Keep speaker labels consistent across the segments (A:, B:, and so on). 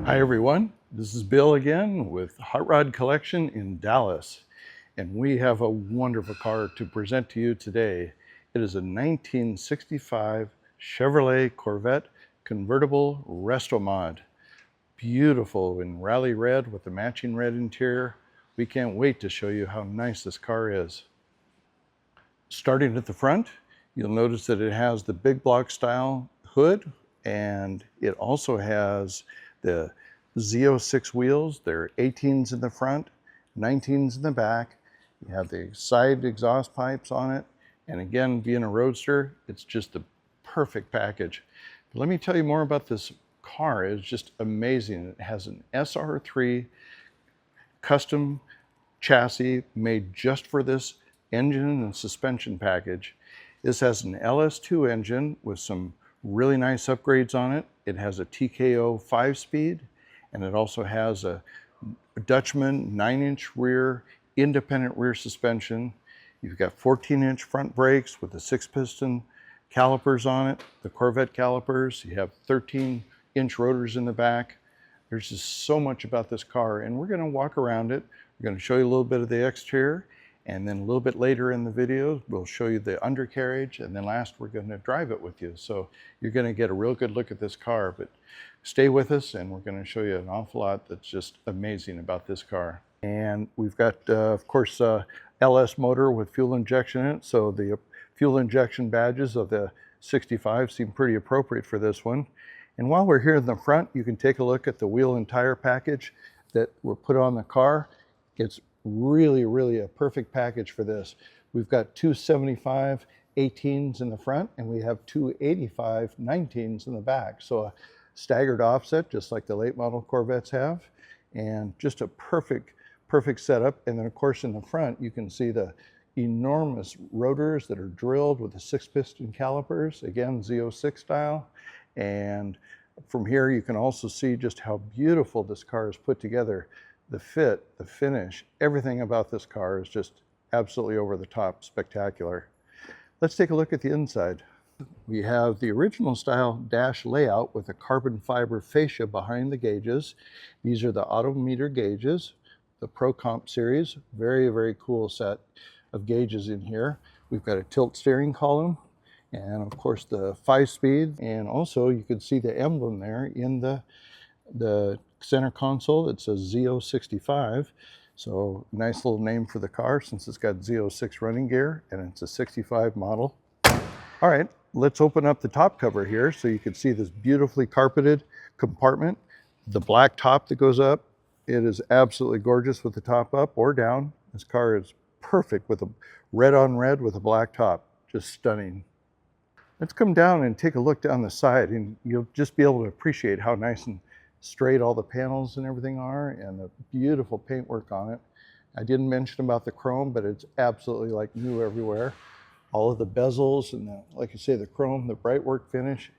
A: Hi everyone, this is Bill again with Hot Rod Collection in Dallas, and we have a wonderful car to present to you today. It is a 1965 Chevrolet Corvette Convertible Resto-Mod. Beautiful in Rally Red with the matching red interior. We can't wait to show you how nice this car is. Starting at the front, you'll notice that it has the big block style hood, and it also has the Z06 wheels. There are 18s in the front, 19s in the back. You have the side exhaust pipes on it. And again, being a roadster, it's just the perfect package. But let me tell you more about this car. It's just amazing. It has an SR3 custom chassis made just for this engine and suspension package. This has an LS2 engine with some really nice upgrades on it. It has a TKO 5-speed, and it also has a Dutchman 9-inch rear, independent rear suspension. You've got 14-inch front brakes with the 6-piston calipers on it, the Corvette calipers. You have 13-inch rotors in the back. There's just so much about this car, and we're going to walk around it. We're going to show you a little bit of the exterior, and then a little bit later in the video, we'll show you the undercarriage, and then last, we're going to drive it with you. So you're going to get a real good look at this car, but stay with us, and we're going to show you an awful lot that's just amazing about this car. And we've got, of course, LS motor with fuel injection in it, so the fuel injection badges of the 65 seem pretty appropriate for this one. And while we're here in the front, you can take a look at the wheel and tire package that were put on the car. It's really a perfect package for this. We've got two 75 18s in the front, and we have two 85 19s in the back. So a staggered offset, just like the late model Corvettes have, and just a perfect setup. And then of course in the front, you can see the enormous rotors that are drilled with the 6-piston calipers, again, Z06 style. And from here, you can also see just how beautiful this car is put together. The fit, the finish, everything about this car is just absolutely over the top spectacular. Let's take a look at the inside. We have the original style dash layout with a carbon fiber fascia behind the gauges. These are the Autometer gauges, the Pro Comp series. Very cool set of gauges in here. We've got a tilt steering column, and of course the 5-speed, and also you can see the emblem there in the center console that says Z065. So nice little name for the car since it's got Z06 running gear and it's a 65 model. All right, let's open up the top cover here so you can see this beautifully carpeted compartment. The black top that goes up, it is absolutely gorgeous with the top up or down. This car is perfect with a red on red with a black top, just stunning. Let's come down and take a look down the side, and you'll just be able to appreciate how nice and straight all the panels and everything are, and the beautiful paintwork on it. I didn't mention about the chrome, but it's absolutely like new everywhere. All of the bezels and like I say, the chrome, the bright work finish,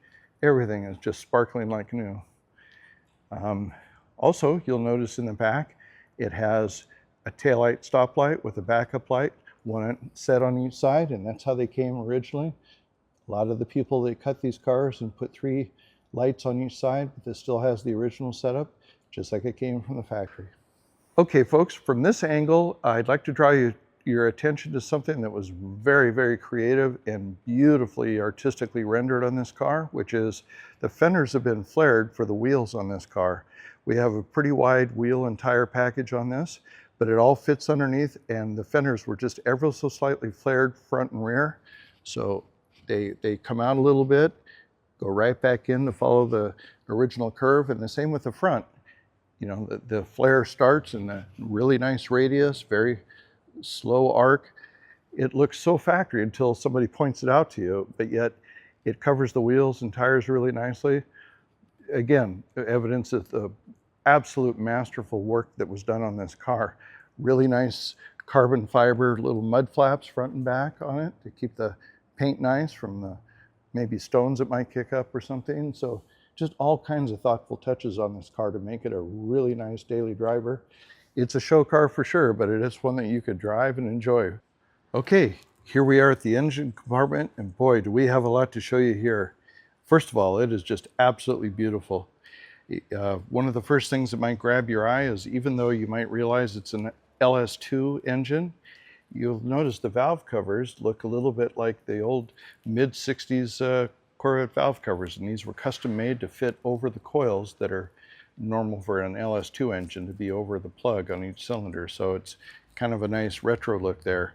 A: everything is just sparkling like new. Also, you'll notice in the back, it has a taillight stoplight with a backup light, one set on each side, and that's how they came originally. A lot of the people that cut these cars and put 3 lights on each side, but this still has the original setup, just like it came from the factory. Okay, folks, from this angle, I'd like to draw your attention to something that was very creative and beautifully artistically rendered on this car, which is the fenders have been flared for the wheels on this car. We have a pretty wide wheel and tire package on this, but it all fits underneath, and the fenders were just ever so slightly flared front and rear. So they come out a little bit, go right back in to follow the original curve, and the same with the front. You know, the flare starts in a really nice radius, very slow arc. It looks so factory until somebody points it out to you, but yet it covers the wheels and tires really nicely. Again, evidence of the absolute masterful work that was done on this car. Really nice carbon fiber little mud flaps front and back on it to keep the paint nice from the maybe stones that might kick up or something. So just all kinds of thoughtful touches on this car to make it a really nice daily driver. It's a show car for sure, but it is one that you could drive and enjoy. Okay, here we are at the engine compartment, and boy, do we have a lot to show you here. First of all, it is just absolutely beautiful. One of the first things that might grab your eye is, even though you might realize it's an LS2 engine, you'll notice the valve covers look a little bit like the old mid-60s Corvette valve covers, and these were custom made to fit over the coils that are normal for an LS2 engine to be over the plug on each cylinder. So it's kind of a nice retro look there.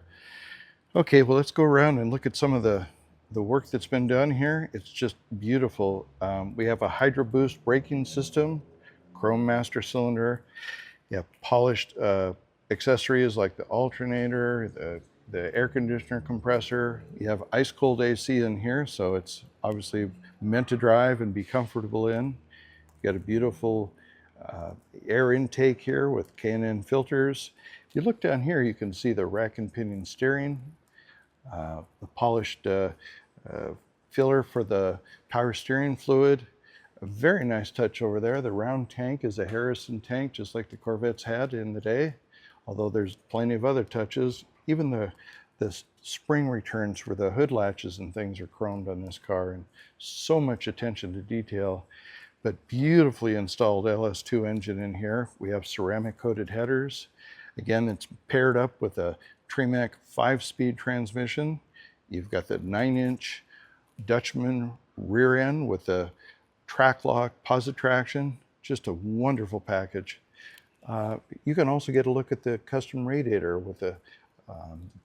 A: Okay, well, let's go around and look at some of the work that's been done here. It's just beautiful. We have a Hydro Boost braking system, chrome master cylinder. You have polished accessories like the alternator, the air conditioner compressor. You have ice cold AC in here, so it's obviously meant to drive and be comfortable in. You got a beautiful air intake here with K&N filters. If you look down here, you can see the rack and pinion steering, the polished filler for the power steering fluid. A very nice touch over there. The round tank is a Harrison tank, just like the Corvettes had in the day, although there's plenty of other touches. Even the spring returns for the hood latches and things are chromed on this car, and so much attention to detail. But beautifully installed LS2 engine in here. We have ceramic coated headers. Again, it's paired up with a Tremec 5-speed transmission. You've got the 9-inch Dutchman rear end with the track lock posit traction. Just a wonderful package. You can also get a look at the custom radiator with the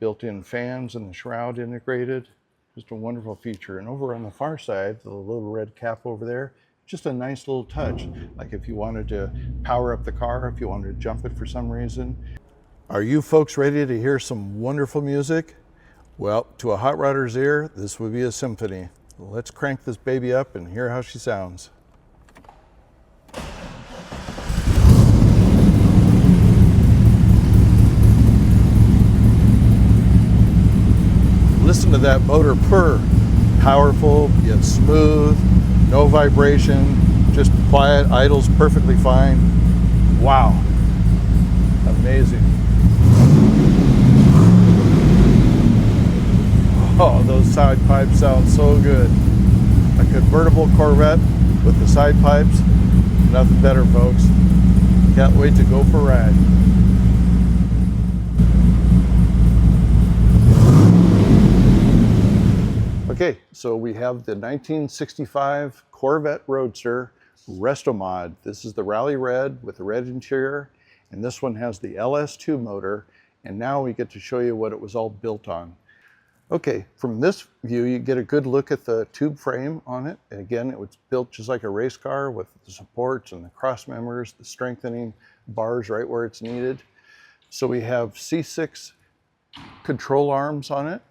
A: built-in fans and the shroud integrated. Just a wonderful feature. And over on the far side, the little red cap over there, just a nice little touch. Like if you wanted to power up the car, if you wanted to jump it for some reason. Are you folks ready to hear some wonderful music? Well, to a hot rodder's ear, this would be a symphony. Let's crank this baby up and hear how she sounds. Listen to that motor purr. Powerful, yet smooth, no vibration, just quiet, idles perfectly fine. Wow, amazing. Oh, those side pipes sound so good. A convertible Corvette with the side pipes, nothing better, folks. Can't wait to go for a ride. Okay, so we have the 1965 Corvette Roadster Resto-Mod. This is the Rally Red with the red interior, and this one has the LS2 motor, and now we get to show you what it was all built on. Okay, from this view, you get a good look at the tube frame on it. Again, it was built just like a race car with the supports and the cross members, the strengthening bars right where it's needed. So we have C6 control arms on it,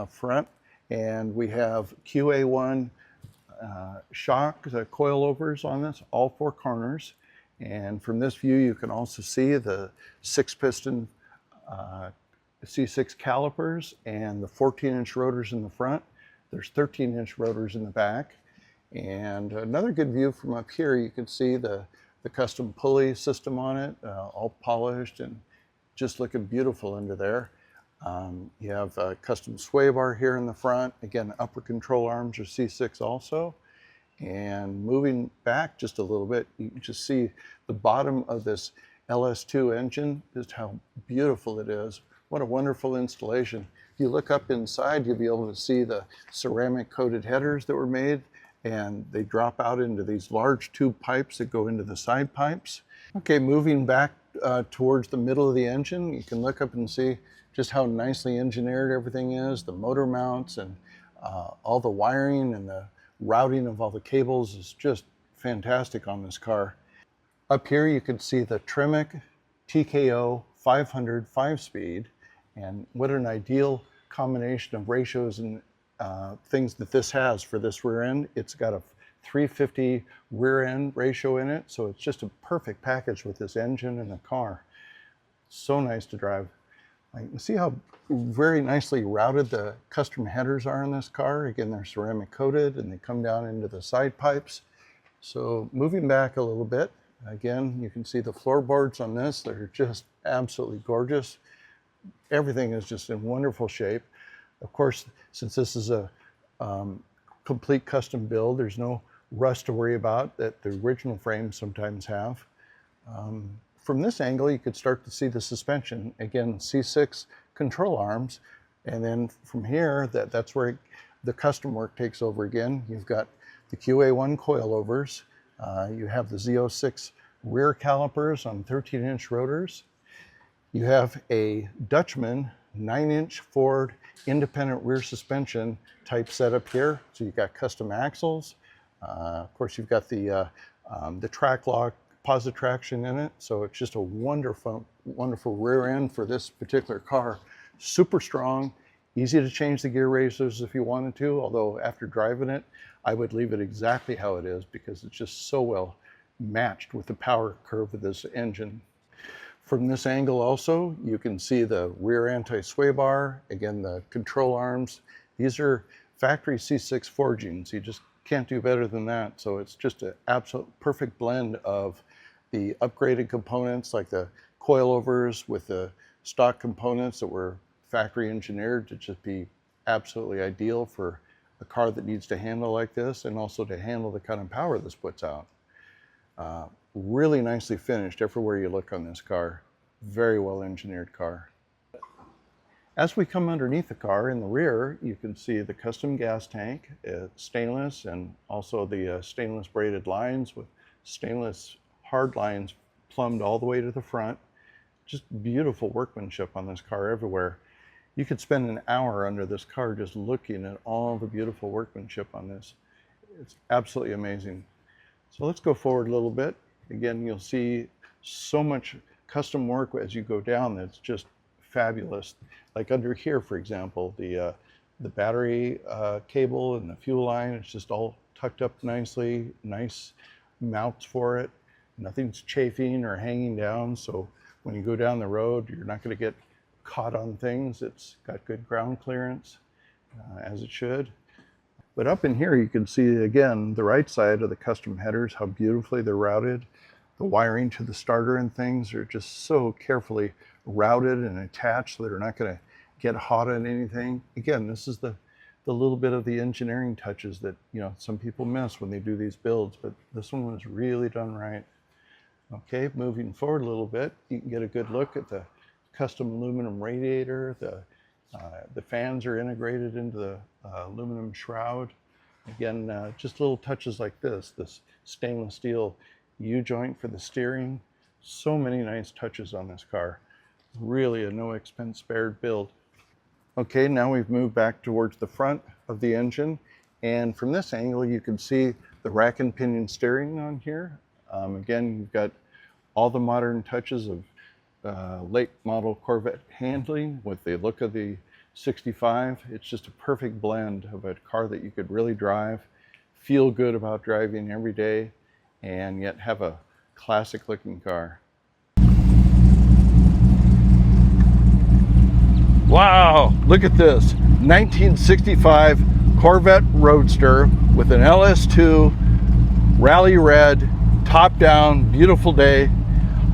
A: front, and we have QA1 shock, the coilovers on this, all four corners. And from this view, you can also see the 6-piston C6 calipers and the 14-inch rotors in the front. There's 13-inch rotors in the back. And another good view from up here, you can see the custom pulley system on it, all polished and just looking beautiful under there. You have a custom sway bar here in the front. Again, upper control arms are C6 also. And moving back just a little bit, you can just see the bottom of this LS2 engine, just how beautiful it is. What a wonderful installation. If you look up inside, you'll be able to see the ceramic coated headers that were made, and they drop out into these large tube pipes that go into the side pipes. Okay, moving back towards the middle of the engine, you can look up and see just how nicely engineered everything is. The motor mounts and all the wiring and the routing of all the cables is just fantastic on this car. Up here you can see the Tremec TKO 500 5-speed, and what an ideal combination of ratios and things that this has for this rear end. It's got a 350 rear end ratio in it, so it's just a perfect package with this engine and the car. So nice to drive. You can see how very nicely routed the custom headers are in this car. Again, they're ceramic coated and they come down into the side pipes. So moving back a little bit, again, you can see the floorboards on this. They're just absolutely gorgeous. Everything is just in wonderful shape. Of course, since this is a complete custom build, there's no rust to worry about that the original frames sometimes have. From this angle, you could start to see the suspension. Again, C6 control arms. And then from here, that's where the custom work takes over again. You've got the QA1 coilovers. You have the Z06 rear calipers on 13-inch rotors. You have a Dutchman 9-inch Ford independent rear suspension type setup here. So you've got custom axles. Of course, you've got the track lock positive traction in it. So it's just a wonderful, wonderful rear end for this particular car. Super strong, easy to change the gear ratios if you wanted to, although after driving it, I would leave it exactly how it is because it's just so well matched with the power curve of this engine. From this angle also, you can see the rear anti-sway bar, again, the control arms. These are factory C6 forgings. You just can't do better than that. So it's just an absolute perfect blend of the upgraded components like the coilovers with the stock components that were factory engineered to just be absolutely ideal for a car that needs to handle like this and also to handle the kind of power this puts out. Really nicely finished everywhere you look on this car. Very well engineered car. As we come underneath the car in the rear, you can see the custom gas tank, stainless, and also the stainless braided lines with stainless hard lines plumbed all the way to the front. Just beautiful workmanship on this car everywhere. You could spend an hour under this car just looking at all the beautiful workmanship on this. It's absolutely amazing. So let's go forward a little bit. Again, you'll see so much custom work as you go down that's just fabulous. Like under here, for example, the battery cable and the fuel line, it's just all tucked up nicely, nice mounts for it. Nothing's chafing or hanging down, so when you go down the road, you're not going to get caught on things. It's got good ground clearance, as it should. But up in here, you can see, again, the right side of the custom headers, how beautifully they're routed. The wiring to the starter and things are just so carefully routed and attached so they're not going to get hot on anything. Again, this is the little bit of the engineering touches that, you know, some people miss when they do these builds, but this one was really done right. Okay, moving forward a little bit, you can get a good look at the custom aluminum radiator. The fans are integrated into the aluminum shroud. Again, just little touches like this stainless steel U-joint for the steering. So many nice touches on this car. Really a no expense spared build. Okay, now we've moved back towards the front of the engine. And from this angle, you can see the rack and pinion steering on here. Again, you've got all the modern touches of late model Corvette handling with the look of the 65. It's just a perfect blend of a car that you could really drive, feel good about driving every day, and yet have a classic looking car. Wow, look at this 1965 Corvette Roadster with an LS2 Rally Red, top down, beautiful day.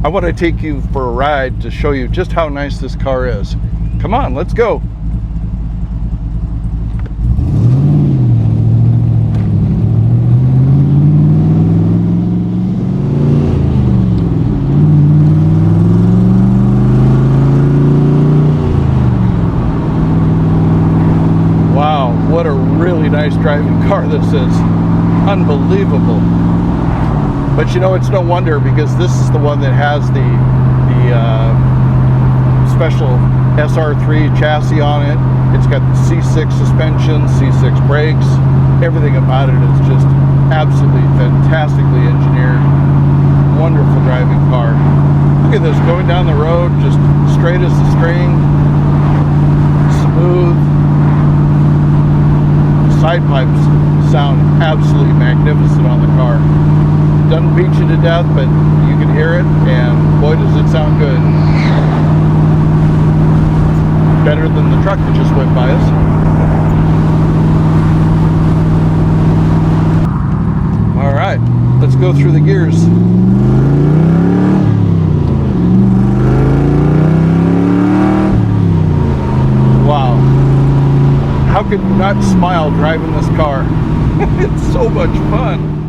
A: I want to take you for a ride to show you just how nice this car is. Come on, let's go. Wow, what a really nice driving car this is. Unbelievable. But you know, it's no wonder because this is the one that has the special SR3 chassis on it. It's got the C6 suspension, C6 brakes. Everything about it is just absolutely fantastically engineered. Wonderful driving car. Look at this, going down the road, just straight as a string, smooth. Side pipes sound absolutely magnificent on the car. Doesn't beat you to death, but you can hear it, and boy does it sound good. Better than the truck that just went by us. All right, let's go through the gears. Wow. How could you not smile driving this car? It's so much fun.